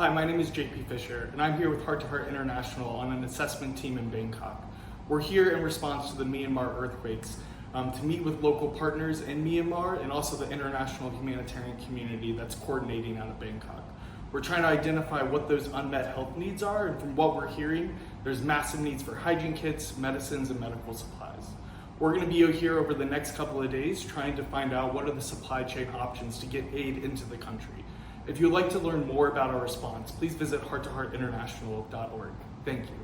Hi, my name is JP Fisher, and I'm here with Heart to Heart International on an assessment team in Bangkok. We're here in response to the Myanmar earthquakes to meet with local partners in Myanmar and also the international humanitarian community that's coordinating out of Bangkok. We're trying to identify what those unmet health needs are, and from what we're hearing, there's massive needs for hygiene kits, medicines, and medical supplies. We're going to be here over the next couple of days trying to find out what are the supply chain options to get aid into the country. If you'd like to learn more about our response, please visit hearttoheartinternational.org. Thank you.